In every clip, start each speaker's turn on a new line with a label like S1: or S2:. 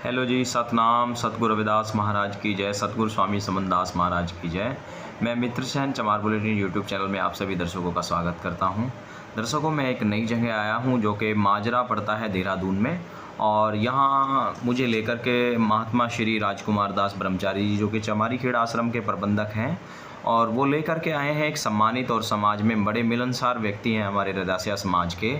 S1: Hello जी, सतनाम सतगुरु रविदास महाराज की जय, सतगुरु स्वामी समनदास महाराज की जय। मैं मित्र सहन चमार बुलेटिन यूट्यूब चैनल में आप सभी दर्शकों का स्वागत करता हूं। दर्शकों, मैं एक नई जगह आया हूं जो कि माजरा पड़ता है देहरादून में, और यहाँ मुझे लेकर के महात्मा श्री राजकुमार दास ब्रह्मचारी जी जो कि चमारी खेड़ा आश्रम के प्रबंधक हैं, और वो लेकर के आए हैं एक सम्मानित और समाज में बड़े मिलनसार व्यक्ति हैं हमारे रदासिया समाज के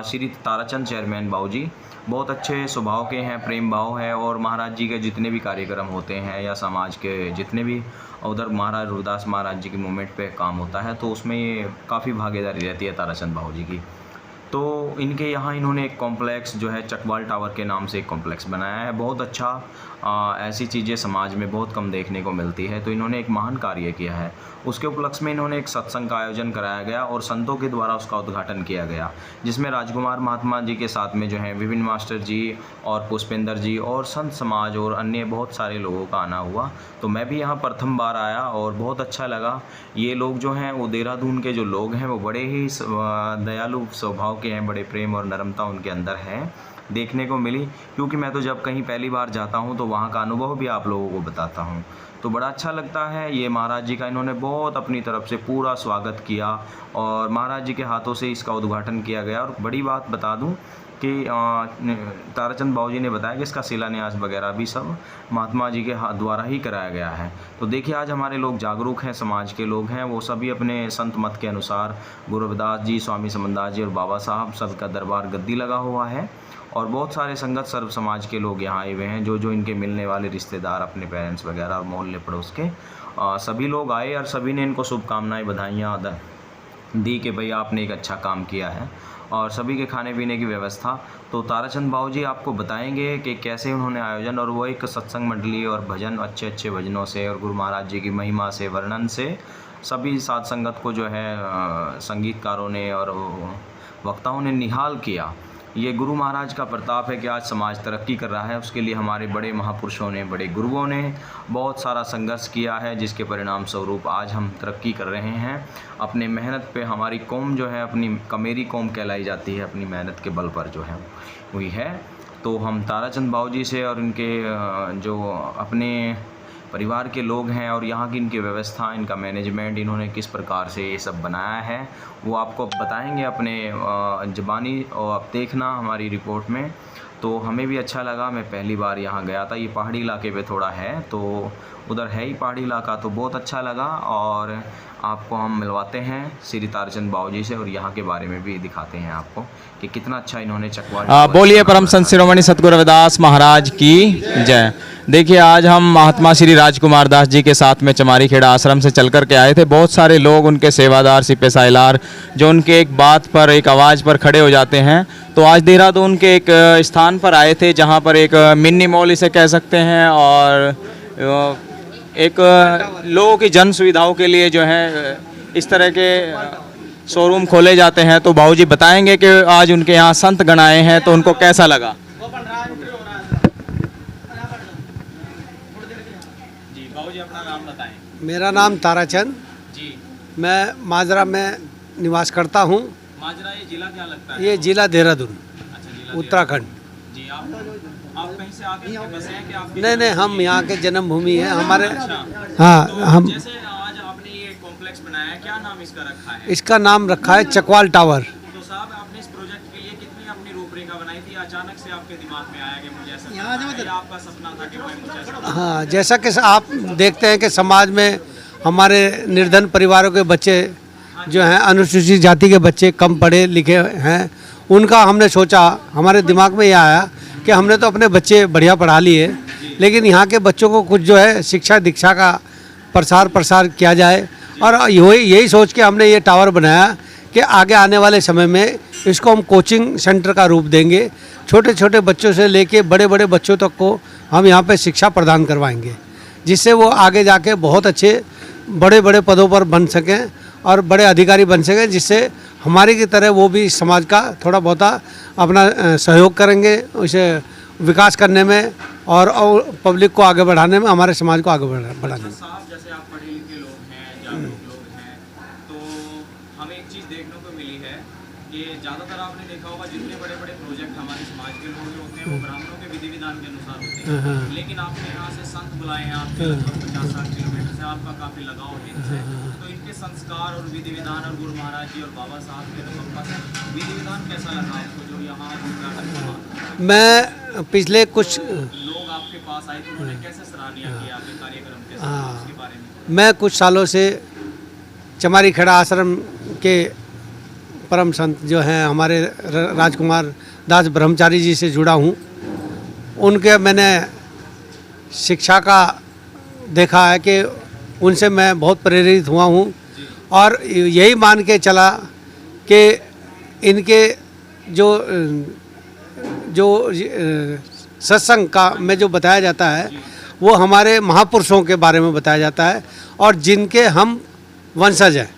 S1: श्री ताराचंद चेयरमैन बाबू जी। बहुत अच्छे स्वभाव के हैं, प्रेम भाव है, और महाराज जी के जितने भी कार्यक्रम होते हैं या समाज के जितने भी उधर महाराज रुदास महाराज जी के मूवमेंट पे काम होता है तो उसमें ये काफ़ी भागीदारी रहती है ताराचंद बाबू जी की। तो इनके यहाँ इन्होंने एक कॉम्प्लेक्स जो है चकवाल टावर के नाम से एक कॉम्प्लेक्स बनाया है। बहुत अच्छा, ऐसी चीज़ें समाज में बहुत कम देखने को मिलती है, तो इन्होंने एक महान कार्य किया है। उसके उपलक्ष्य में इन्होंने एक सत्संग का आयोजन कराया गया और संतों के द्वारा उसका उद्घाटन किया गया, जिसमें राजकुमार महात्मा जी के साथ में जो है विपिन मास्टर जी और पुष्पेंद्र जी और संत समाज और अन्य बहुत सारे लोगों का आना हुआ। तो मैं भी यहाँ प्रथम बार आया और बहुत अच्छा लगा। ये लोग जो हैं वो देहरादून के जो लोग हैं वो बड़े ही दयालु स्वभाव के हैं, बड़े प्रेम और नम्रता उनके अंदर है, देखने को मिली। क्योंकि मैं तो जब कहीं पहली बार जाता हूँ तो वहाँ का अनुभव भी आप लोगों को बताता हूँ, तो बड़ा अच्छा लगता है। ये महाराज जी का इन्होंने बहुत अपनी तरफ से पूरा स्वागत किया और महाराज जी के हाथों से इसका उद्घाटन किया गया। और बड़ी बात बता दूँ कि ताराचंद बाबू जी ने बताया कि इसका शिलान्यास वगैरह भी सब महात्मा जी के हाथ द्वारा ही कराया गया है। तो देखिए, आज हमारे लोग जागरूक हैं, समाज के लोग हैं, वो सभी अपने संत मत के अनुसार गुरु रविदास जी, स्वामी समनदास जी और बाबा साहब सबका दरबार गद्दी लगा हुआ है, और बहुत सारे संगत सर्व समाज के लोग यहाँ आए हुए हैं, जो इनके मिलने वाले रिश्तेदार, अपने पेरेंट्स वगैरह और मोहल्ले पड़ोस के सभी लोग आए और सभी ने इनको शुभकामनाएं, बधाइयाँ दी कि भाई आपने एक अच्छा काम किया है, और सभी के खाने पीने की व्यवस्था। तो ताराचंद बाबू जी आपको बताएंगे कि कैसे उन्होंने आयोजन, और वो एक सत्संग मंडली और भजन, अच्छे अच्छे भजनों से और गुरु महाराज जी की महिमा से, वर्णन से सभी साध संगत को जो है संगीतकारों ने और वक्ताओं ने निहाल किया। ये गुरु महाराज का प्रताप है कि आज समाज तरक्की कर रहा है। उसके लिए हमारे बड़े महापुरुषों ने, बड़े गुरुओं ने बहुत सारा संघर्ष किया है, जिसके परिणाम स्वरूप आज हम तरक्की कर रहे हैं। अपने मेहनत पे हमारी कौम जो है, अपनी कमेरी कौम कहलाई जाती है, अपनी मेहनत के बल पर जो है हुई है। तो हम ताराचंद बाबू जी से और इनके जो अपने परिवार के लोग हैं और यहाँ की इनकी व्यवस्था, इनका मैनेजमेंट, इन्होंने किस प्रकार से ये सब बनाया है, वो आपको बताएंगे अपने ज़बानी, और आप देखना हमारी रिपोर्ट में। तो हमें भी अच्छा लगा। मैं पहली बार यहाँ गया था, ये पहाड़ी इलाके पे थोड़ा है, तो उधर है ही पहाड़ी इलाका, तो बहुत अच्छा लगा। और आपको हम मिलवाते हैं श्री ताराचंद बाबू जी से, और यहाँ के बारे में भी दिखाते हैं आपको कि कितना अच्छा इन्होंने चकवाल।
S2: बोलिए परम संत शिरोमणि सतगुरु रविदास महाराज की जय। देखिए, आज हम महात्मा श्री राजकुमार दास जी के साथ में चमारी खेड़ा आश्रम से चल कर के आए थे। बहुत सारे लोग, उनके सेवादार, सिपे साहिलार, जो उनके एक बात पर, एक आवाज़ पर खड़े हो जाते हैं। तो आज देहरादून के एक स्थान पर आए थे जहाँ पर एक मिनी मॉल इसे कह सकते हैं, और एक लोगों की जन सुविधाओं के लिए जो है इस तरह के शोरूम खोले जाते हैं। तो बाबू जी बताएंगे कि आज उनके यहाँ संत गण आए हैं तो उनको कैसा लगा। जी बाबू जी, अपना नाम बताएं।
S3: मेरा नाम ताराचंद
S2: जी।
S3: मैं माजरा में निवास करता हूँ।
S2: माजरा ये जिला क्या लगता है?
S3: ये जिला देहरादून,
S2: अच्छा, जिला
S3: उत्तराखंड।
S2: जी। आप कहीं से आके बसे हैं कि आप?
S3: नहीं, हम यहाँ के जन्मभूमि है हमारे।
S2: अच्छा।
S3: हाँ,
S2: तो
S3: हम।
S2: जैसे आज आपने ये कॉम्प्लेक्स बनाया है, क्या नाम इसका रखा है?
S3: इसका नाम रखा है चकवाल टावर।
S2: तो साहब, आपने इस प्रोजेक्ट के लिए कितनी अपनी रूपरेखा बनाई थी? अचानक से आपके दिमाग में आया कि मुझे ऐसा करना है, या आपका सपना था कि मैं मुझे ऐसा?
S3: हाँ, जैसा कि आप देखते हैं कि समाज में हमारे निर्धन परिवारों के बच्चे जो हैं, अनुसूचित जाति के बच्चे, कम पढ़े लिखे हैं, उनका हमने सोचा, हमारे दिमाग में यह आया कि हमने तो अपने बच्चे बढ़िया पढ़ा लिए, लेकिन यहाँ के बच्चों को कुछ जो है शिक्षा दीक्षा का प्रसार किया जाए। और यही सोच के हमने ये टावर बनाया कि आगे आने वाले समय में इसको हम कोचिंग सेंटर का रूप देंगे। छोटे छोटे बच्चों से लेके बड़े बड़े बच्चों तक को हम यहाँ पे शिक्षा प्रदान करवाएंगे, जिससे वो आगे जाके बहुत अच्छे बड़े बड़े पदों पर बन सकें और बड़े अधिकारी बन सकें, जिससे हमारी की तरह वो भी समाज का थोड़ा बहुत अपना सहयोग करेंगे, उसे विकास करने में और पब्लिक को आगे बढ़ाने में, हमारे समाज को आगे बढ़ाने में।
S2: साहब, जैसे आप पढ़े लिखे लोग हैं, जागरूक लोग हैं, तो हमें एक चीज़ देखने को मिली है कि ज़्यादातर आपने देखा होगा जितने बड़े बड़े प्रोजेक्ट हमारे समाज के लोग जो होते हैं वो ब्राह्मणों के विधि विधान
S1: विधान के अनुसार होते हैं, लेकिन आपने यहाँ से संत बुलाए हैं, आपके 50-60 किलोमीटर से, आपका काफ़ी लगाव है इनसे, तो इनके संस्कार और विधि विधान और गुरु महाराज जी और बाबा साहब के तो विधि विधान कैसा लगा आपको जो यहाँ उद्घाटन हुआ?
S3: मैं पिछले कुछ
S1: लोग आपके पास आए थे, उन्होंने कैसे सराहनीय किया आपके कार्यक्रम के साथ, उसके बारे में?
S3: मैं कुछ सालों से चमारी खेड़ा आश्रम के परम संत जो हैं हमारे राजकुमार दास ब्रह्मचारी जी से जुड़ा हूँ। उनके मैंने शिक्षा का देखा है कि उनसे मैं बहुत प्रेरित हुआ हूँ और यही मान के चला कि इनके जो जो सत्संग का में जो बताया जाता है वो हमारे महापुरुषों के बारे में बताया जाता है और जिनके हम वंशज हैं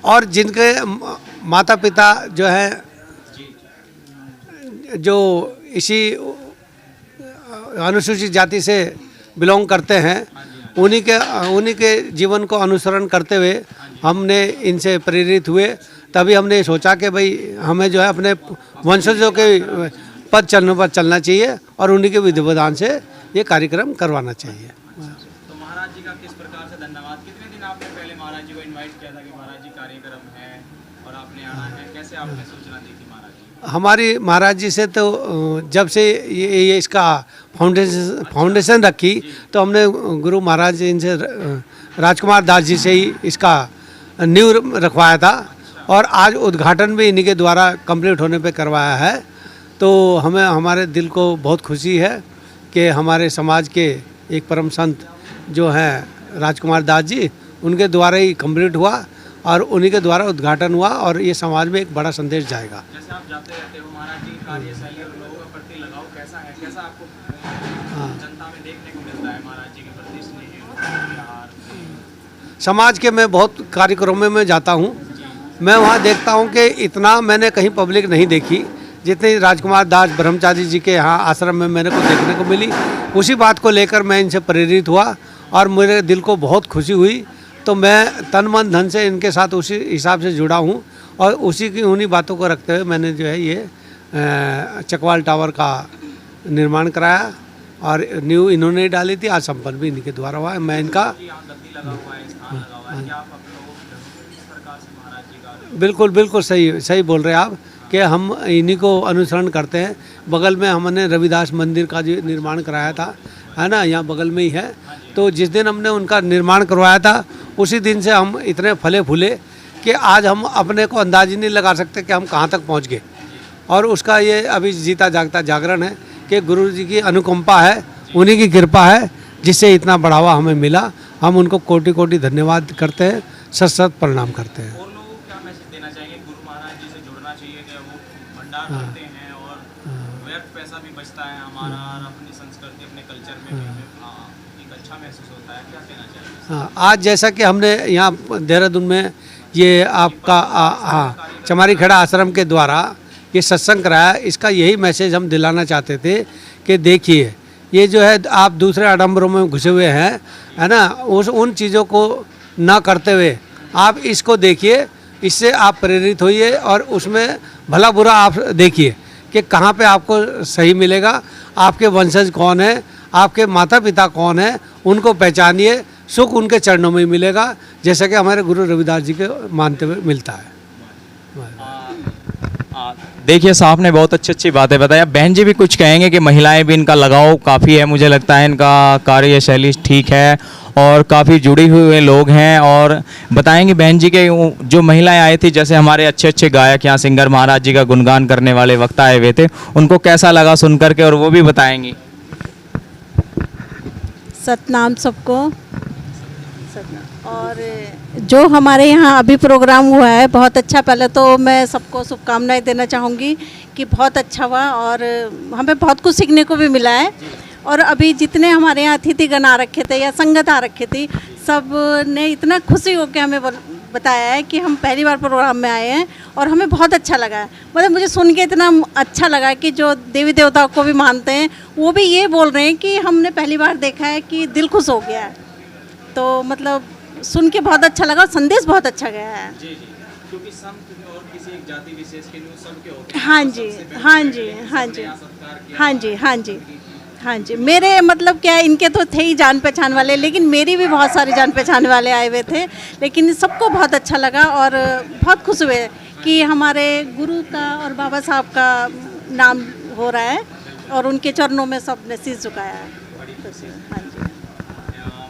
S3: और जिनके माता पिता जो हैं जो इसी अनुसूचित जाति से बिलोंग करते हैं, उन्हीं के जीवन को अनुसरण करते हुए हमने इनसे प्रेरित हुए। तभी हमने सोचा कि भाई हमें जो है अपने वंशजों के पद चलने पर चलना चाहिए और उन्हीं के विधि विधान से ये कार्यक्रम करवाना चाहिए।
S1: तो महाराज जी का किस प्रकार से धन्यवाद? कितने दिन आपने पहले महाराज जी को इनवाइट किया था कि महाराज जी कार्यक्रम है और आपने आना है, कैसे आपने सूचना दी थी महाराज जी?
S3: हमारी महाराज जी से तो जब से ये इसका फाउंडेशन रखी तो हमने गुरु महाराज जी इनसे राजकुमार दास जी से ही इसका नींव रखवाया था और आज उद्घाटन भी इन्हीं के द्वारा कंप्लीट होने पे करवाया है। तो हमें हमारे दिल को बहुत खुशी है कि हमारे समाज के एक परम संत जो हैं राजकुमार दास जी, उनके द्वारा ही कंप्लीट हुआ और उन्हीं के द्वारा उद्घाटन हुआ और ये समाज में एक बड़ा संदेश जाएगा।
S1: जैसे आप जाते रहते हो, महाराज जी की कार्यशैली और लोगों के प्रति लगाव कैसा है, कैसा आपको जनता में देखने को मिलता है महाराज जी के प्रति स्नेह?
S3: समाज के मैं बहुत कार्यक्रमों में जाता हूँ, मैं वहाँ देखता हूँ कि इतना मैंने कहीं पब्लिक नहीं देखी जितनी राजकुमार दास ब्रह्मचारी जी के यहाँ आश्रम में मेरे को देखने को मिली। उसी बात को लेकर मैं इनसे प्रेरित हुआ और मेरे दिल को बहुत खुशी हुई। तो मैं तन मन धन से इनके साथ उसी हिसाब से जुड़ा हूँ और उसी की उन्हीं बातों को रखते हुए मैंने जो है ये चकवाल टावर का निर्माण कराया और नींव इन्होंने डाली थी। आज संपन्न भी इनके द्वारा हुआ है। मैं इनका बिल्कुल सही बोल रहे हैं आप कि हम इन्हीं को अनुसरण करते हैं। बगल में हमने रविदास मंदिर का जो निर्माण कराया था, है ना, यहाँ बगल में ही है। तो जिस दिन हमने उनका निर्माण करवाया था उसी दिन से हम इतने फले फूले कि आज हम अपने को अंदाज ही नहीं लगा सकते कि हम कहाँ तक पहुँच गए। और उसका ये अभी जीता जागता जागरण है कि गुरु जी की अनुकंपा है, उन्हीं की कृपा है जिससे इतना बढ़ावा हमें मिला। हम उनको कोटि कोटि धन्यवाद करते हैं, सत सत प्रणाम करते हैं।
S1: और लोगों को क्या मैसेज देना चाहिए? गुरु महाराज जी से जुड़ना चाहिए कि वो भंडार करते हैं और व्यर्थ पैसा भी बचता है हमारा और अपनी संस्कृति अपने कल्चर में भी एक अच्छा महसूस होता है, क्या कहना चाहिए?
S3: हाँ, आज जैसा कि हमने यहाँ देहरादून में ये आपका चमारी खेड़ा आश्रम के द्वारा ये सत्संग कराया, इसका यही मैसेज हम दिलाना चाहते थे कि देखिए ये जो है आप दूसरे आडम्बरों में घुसे हुए हैं, है ना, उन चीज़ों को ना करते हुए आप इसको देखिए, इससे आप प्रेरित होइए और उसमें भला बुरा आप देखिए कि कहाँ पे आपको सही मिलेगा, आपके वंशज कौन है, आपके माता पिता कौन है, उनको पहचानिए। सुख उनके चरणों में ही मिलेगा, जैसा कि हमारे गुरु रविदास जी के मानते हुए मिलता है।
S2: देखिए साहब ने बहुत अच्छी अच्छी बातें बताया। बहन जी भी कुछ कहेंगे कि महिलाएं भी इनका लगाव काफ़ी है, मुझे लगता है इनका कार्यशैली ठीक है और काफ़ी जुड़े हुए लोग हैं। और बताएंगे बहन जी के जो महिलाएं आई थी, जैसे हमारे अच्छे अच्छे गायक यहाँ सिंगर महाराज जी का गुणगान करने वाले वक्ता आए हुए थे, उनको कैसा लगा सुन करके, और वो भी बताएंगी।
S4: सतनाम सबको। और जो हमारे यहाँ अभी प्रोग्राम हुआ है बहुत अच्छा। पहले तो मैं सबको शुभकामनाएं देना चाहूँगी कि बहुत अच्छा हुआ और हमें बहुत कुछ सीखने को भी मिला है। और अभी जितने हमारे यहाँ अतिथिगण आ रखे थे या संगत आ रखी थी, सब ने इतना खुशी होकर हमें बताया है कि हम पहली बार प्रोग्राम में आए हैं और हमें बहुत अच्छा लगा है। मतलब मुझे सुन के इतना अच्छा लगा कि जो देवी देवताओं को भी मानते हैं वो भी ये बोल रहे हैं कि हमने पहली बार देखा है कि दिल खुश हो गया है। तो मतलब सुन के बहुत अच्छा लगा और संदेश बहुत अच्छा गया है।
S1: जी जी, क्योंकि संत और किसी एक जाति विशेष के लोग सबके होते हैं।
S4: हाँ जी, हाँ जी, हाँ जी, हाँ जी, हाँ जी। हाँ जी, मेरे मतलब क्या है, इनके तो थे ही जान पहचान वाले, लेकिन मेरी भी बहुत सारे जान पहचान वाले आए हुए थे, लेकिन सबको बहुत अच्छा लगा और बहुत खुश हुए कि हमारे गुरु का और बाबा साहब का नाम हो रहा है और उनके चरणों में सबने शीश झुकाया है। हाँ जी।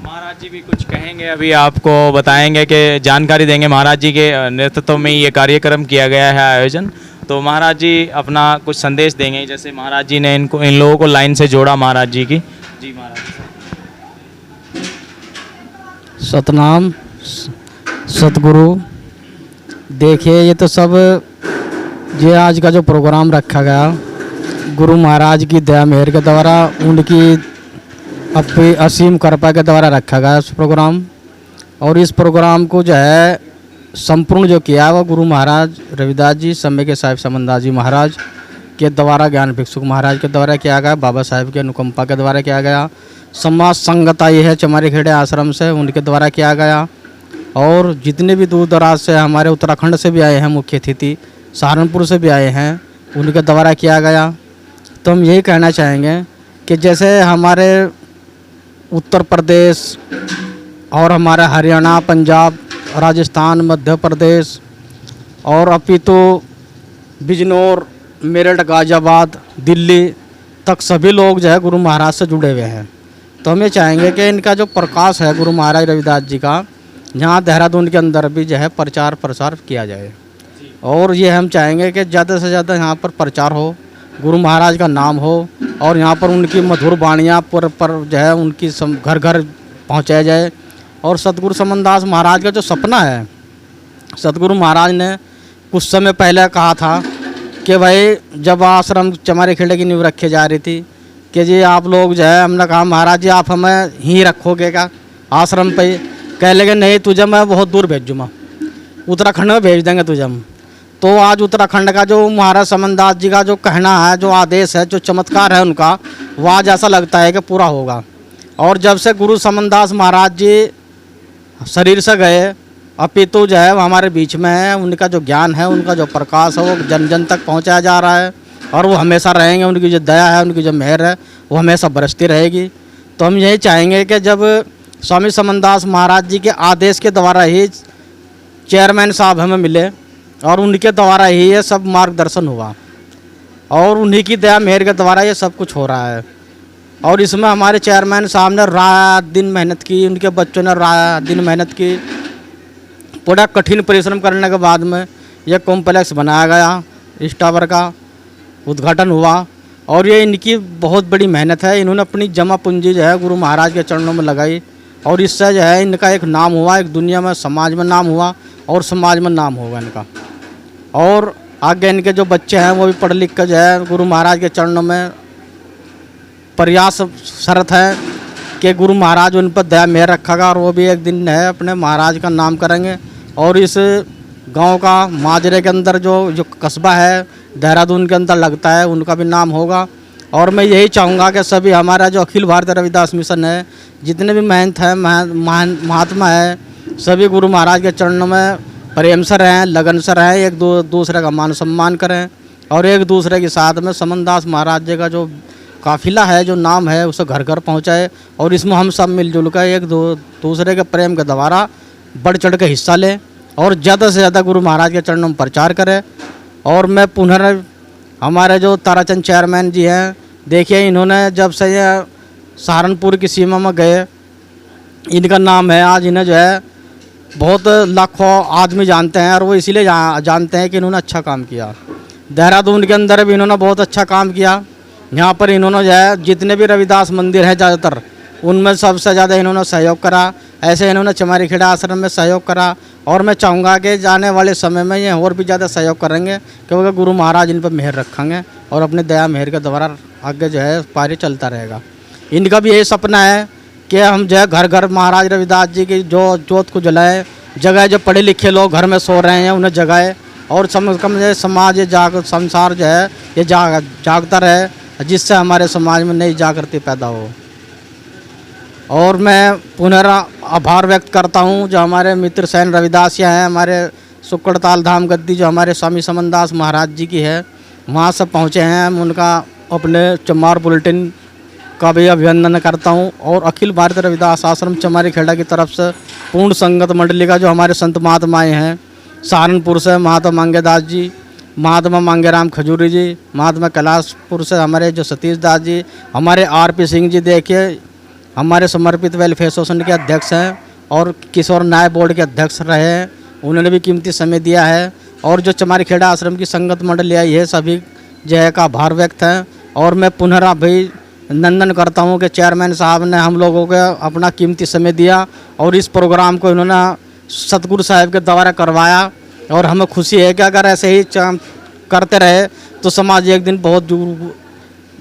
S2: महाराज जी भी कुछ कहेंगे, अभी आपको बताएंगे कि जानकारी देंगे। महाराज जी के नेतृत्व में ये कार्यक्रम किया गया है आयोजन, तो महाराज जी अपना कुछ संदेश देंगे। जैसे महाराज जी ने इन लोगों को लाइन से जोड़ा महाराज जी की। जी महाराज जी।
S5: सतनाम सतगुरु। देखिए ये तो सब ये आज का जो प्रोग्राम रखा गया गुरु महाराज की दया मेहर के द्वारा, उनकी अपनी असीम कृपा के द्वारा रखा गया इस प्रोग्राम। और इस प्रोग्राम को जो है संपूर्ण जो किया वो गुरु महाराज रविदास जी, समय के साहिब समनदास जी महाराज के द्वारा, ज्ञान भिक्षुक महाराज के द्वारा किया गया, बाबा साहेब के अनुकंपा के द्वारा किया गया। समाज संगत आई है चमारी खेड़े आश्रम से, उनके द्वारा किया गया। और जितने भी दूर दराज से हमारे उत्तराखंड से भी आए हैं, मुख्य अतिथि सहारनपुर से भी आए हैं, उनके द्वारा किया गया। तो हम यही कहना चाहेंगे कि जैसे हमारे उत्तर प्रदेश और हमारा हरियाणा, पंजाब, राजस्थान, मध्य प्रदेश और अपितु बिजनौर, मेरठ, गाजियाबाद, दिल्ली तक सभी लोग जो है गुरु महाराज से जुड़े हुए हैं। तो हम ये चाहेंगे कि इनका जो प्रकाश है गुरु महाराज रविदास जी का, यहाँ देहरादून के अंदर भी जो है प्रचार प्रसार किया जाए। और ये हम चाहेंगे कि ज़्यादा से ज़्यादा यहाँ पर प्रचार हो, गुरु महाराज का नाम हो और यहाँ पर उनकी मधुर वाणियाँ पर जो है उनकी घर घर पहुँचाया जाए। और सतगुरु समनदास महाराज का जो सपना है, सतगुरु महाराज ने कुछ समय पहले कहा था कि भाई जब आश्रम चमारी खेड़े की नींव रखी जा रही थी कि जी आप लोग जो है, हमने कहा महाराज जी आप हमें ही रखोगे क्या आश्रम पे? कह लगे नहीं तुझे मैं बहुत दूर भेजूँगा, उत्तराखंड में भेज देंगे तुझे हम। तो आज उत्तराखंड का जो महाराज समनदास जी का जो कहना है, जो आदेश है, जो चमत्कार है उनका, वह आज ऐसा लगता है कि पूरा होगा। और जब से गुरु समनदास महाराज जी शरीर से गए, अपितु जो है वो हमारे बीच में है, उनका जो ज्ञान है, उनका जो प्रकाश है वो जन जन तक पहुंचाया जा रहा है और वो हमेशा रहेंगे। उनकी जो दया है, उनकी जो मेहर है वो हमेशा बरसती रहेगी। तो हम यही चाहेंगे कि जब स्वामी समनदास महाराज जी के आदेश के द्वारा ही चेयरमैन साहब हमें मिले और उनके द्वारा ही ये सब मार्गदर्शन हुआ और उन्हीं की दया मेहर के द्वारा ये सब कुछ हो रहा है। और इसमें हमारे चेयरमैन साहब ने रात दिन मेहनत की, उनके बच्चों ने रात दिन मेहनत की, पूरा कठिन परिश्रम करने के बाद में यह कॉम्प्लेक्स बनाया गया, इस टावर का उद्घाटन हुआ। और ये इनकी बहुत बड़ी मेहनत है, इन्होंने अपनी जमा पूंजी जो है गुरु महाराज के चरणों में लगाई और इससे जो है इनका एक नाम हुआ, एक दुनिया में समाज में नाम हुआ और समाज में नाम होगा इनका। और आगे इनके जो बच्चे हैं वो भी पढ़ लिख कर जो है गुरु महाराज के चरणों में प्रयास शरत है कि गुरु महाराज उन पर दया मेहर रखेगा और वो भी एक दिन है अपने महाराज का नाम करेंगे। और इस गांव का माजरे के अंदर जो कस्बा है देहरादून के अंदर लगता है, उनका भी नाम होगा। और मैं यही चाहूँगा कि सभी हमारा जो अखिल भारतीय रविदास मिशन है, जितने भी महंत हैं, महात्मा है, सभी गुरु महाराज के चरणों में प्रेम से रहें, लगन से रहें, एक दूसरे का मान सम्मान करें और एक दूसरे के साथ में समनदास महाराज जी का जो काफिला है, जो नाम है, उसे घर घर पहुँचाए। और इसमें हम सब मिलजुल कर एक दूसरे के प्रेम के द्वारा बढ़ चढ़ के हिस्सा लें और ज़्यादा से ज़्यादा गुरु महाराज के चरणों में प्रचार करें। और मैं पुनः हमारे जो ताराचंद चेयरमैन जी हैं, देखिए इन्होंने जब से ये सहारनपुर की सीमा में गए, इनका नाम है आज, इन्हें जो है बहुत लाखों आदमी जानते हैं और वो इसीलिए जानते हैं कि इन्होंने अच्छा काम किया। देहरादून के अंदर भी इन्होंने बहुत अच्छा काम किया। यहाँ पर इन्होंने जो है जितने भी रविदास मंदिर हैं ज़्यादातर, उनमें सबसे ज़्यादा इन्होंने सहयोग करा। ऐसे इन्होंने चमारी खेड़ा आश्रम में सहयोग करा और मैं चाहूँगा कि जाने वाले समय में ये और भी ज़्यादा सहयोग करेंगे क्योंकि गुरु महाराज इन पर मेहर रखेंगे और अपने दया मेहर के द्वारा आगे जो है कार्य चलता रहेगा। इनका भी यही सपना है कि हम जो है घर घर महाराज रविदास जी की जो जोत को जलाएं, जगह जो पढ़े लिखे लोग घर में सो रहे हैं उन्हें जगाए और कम समाज ये संसार जो है ये जागता रहे, जिससे हमारे समाज में नई जागृति पैदा हो। और मैं पुनः आभार व्यक्त करता हूँ जो हमारे मित्र सैन रविदासिया हैं, हमारे सुक्कड़ताल धाम गद्दी जो हमारे स्वामी समनदास महाराज जी की है, वहाँ से पहुँचे हैं। हम उनका अपने चमार बुलेटिन का भी अभिनंदन करता हूँ। और अखिल भारतीय रविदास आश्रम चमारी खेड़ा की तरफ से पूर्ण संगत मंडली का जो हमारे संत महात्माएँ हैं, सहारनपुर से महात्मा मांगेदास जी, महात्मा मांगेराम खजूरी जी, महात्मा कैलाशपुर से हमारे जो सतीश दास जी, हमारे आरपी सिंह जी देखिए हमारे समर्पित वेलफेयर एसोसिएशन के अध्यक्ष हैं और किशोर न्याय बोर्ड के अध्यक्ष रहे हैं, उन्होंने भी कीमती समय दिया है। और जो चमारी खेड़ा आश्रम की संगत मंडली आई है, सभी जय का आभार व्यक्त है। और मैं पुनः भी नंदन करता हूँ कि चेयरमैन साहब ने हम लोगों को अपना कीमती समय दिया और इस प्रोग्राम को इन्होंने सतगुरु साहिब के द्वारा करवाया। और हमें खुशी है कि अगर ऐसे ही करते रहे तो समाज एक दिन बहुत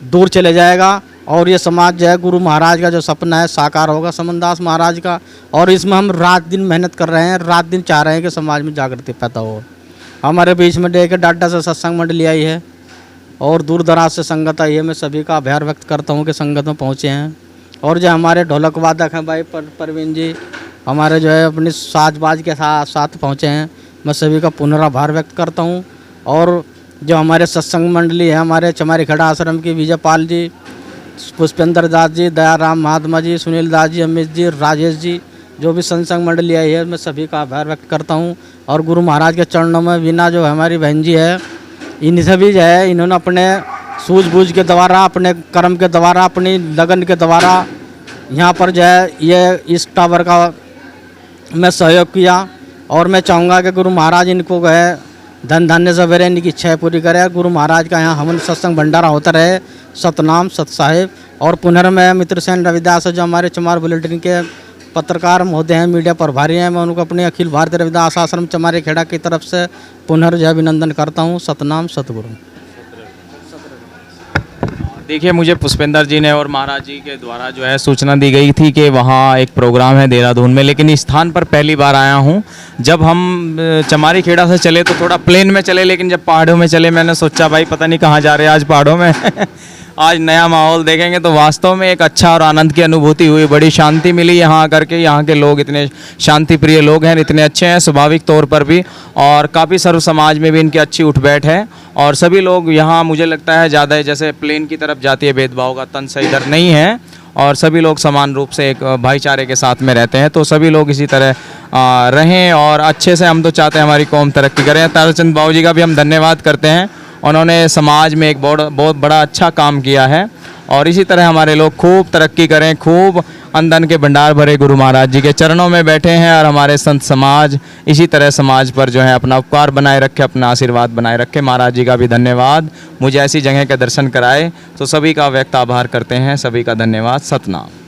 S5: दूर चले जाएगा और ये समाज जो है गुरु महाराज का जो सपना है साकार होगा, समनदास महाराज का। और इसमें हम रात दिन मेहनत कर रहे हैं, रात दिन चाह रहे हैं कि समाज में जागृति पैदा हो। हमारे बीच में देख के डाटा से सत्संग मंडली आई है और दूर दराज से संगत आई है। मैं सभी का आभार व्यक्त करता हूँ कि संगत में पहुँचे हैं। और जो हमारे ढोलक वादक हैं भाई परवीन जी, हमारे जो है अपनी साजबाज के साथ पहुँचे हैं, मैं सभी का पुनः आभार व्यक्त करता हूँ। और जो हमारे सत्संग मंडली है, हमारे चमारी खेड़ा आश्रम की विजयपाल जी, पुष्पेंद्र दास जी, दयाराम महात्मा जी, सुनील दास जी, अमित जी, राजेश जी, जो भी सत्संग मंडली आई है, मैं सभी का आभार व्यक्त करता हूँ। और गुरु महाराज के चरणों में वीना जो हमारी बहन जी है, इन सभी जो है इन्होंने अपने सूझबूझ के द्वारा, अपने कर्म के द्वारा, अपनी लगन के द्वारा यहाँ पर जो है ये इस टावर का मैं सहयोग किया। और मैं चाहूँगा कि गुरु महाराज इनको है धन धान्य सवेरे इनकी इच्छाएँ पूरी करे। गुरु महाराज का यहाँ हवन सत्संग भंडारा होता रहे, सतनाम सत साहिब। और पुनः मैं मित्र सेन रविदास जो हमारे चमार बुलेटिन के पत्रकार महोदय हैं, मीडिया प्रभारी हैं, मैं उनको अपने अखिल भारतीय रविदास आश्रम चमारी खेड़ा की तरफ से पुनः जो अभिनंदन करता हूँ। सतनाम सतगुरु।
S2: देखिए, मुझे पुष्पेंद्र जी ने और महाराज जी के द्वारा जो है सूचना दी गई थी कि वहाँ एक प्रोग्राम है देहरादून में, लेकिन इस स्थान पर पहली बार आया हूँ। जब हम चमारी खेड़ा से चले तो थोड़ा प्लेन में चले, लेकिन जब पहाड़ों में चले मैंने सोचा भाई पता नहीं कहाँ जा रहे हैं आज पहाड़ों में आज नया माहौल देखेंगे तो वास्तव में एक अच्छा और आनंद की अनुभूति हुई, बड़ी शांति मिली यहाँ आकर के। यहाँ के लोग इतने शांति प्रिय लोग हैं, इतने अच्छे हैं स्वाभाविक तौर पर भी, और काफ़ी सर्व समाज में भी इनकी अच्छी उठबैठ है। और सभी लोग यहाँ मुझे लगता है ज़्यादा जैसे प्लेन की तरफ जाती है भेदभाव का तंज से इधर नहीं है, और सभी लोग समान रूप से एक भाईचारे के साथ में रहते हैं। तो सभी लोग इसी तरह रहें और अच्छे से, हम तो चाहते हैं हमारी कौम तरक्की करें। ताराचंद बाबू जी का भी हम धन्यवाद करते हैं, उन्होंने समाज में एक बहुत बड़ा अच्छा काम किया है। और इसी तरह हमारे लोग खूब तरक्की करें, खूब अंदन के भंडार भरे गुरु महाराज जी के चरणों में बैठे हैं। और हमारे संत समाज इसी तरह समाज पर जो है अपना उपकार बनाए रखे, अपना आशीर्वाद बनाए रखे। महाराज जी का भी धन्यवाद, मुझे ऐसी जगह के दर्शन कराए, तो सभी का व्यक्त आभार करते हैं। सभी का धन्यवाद। सतनाम।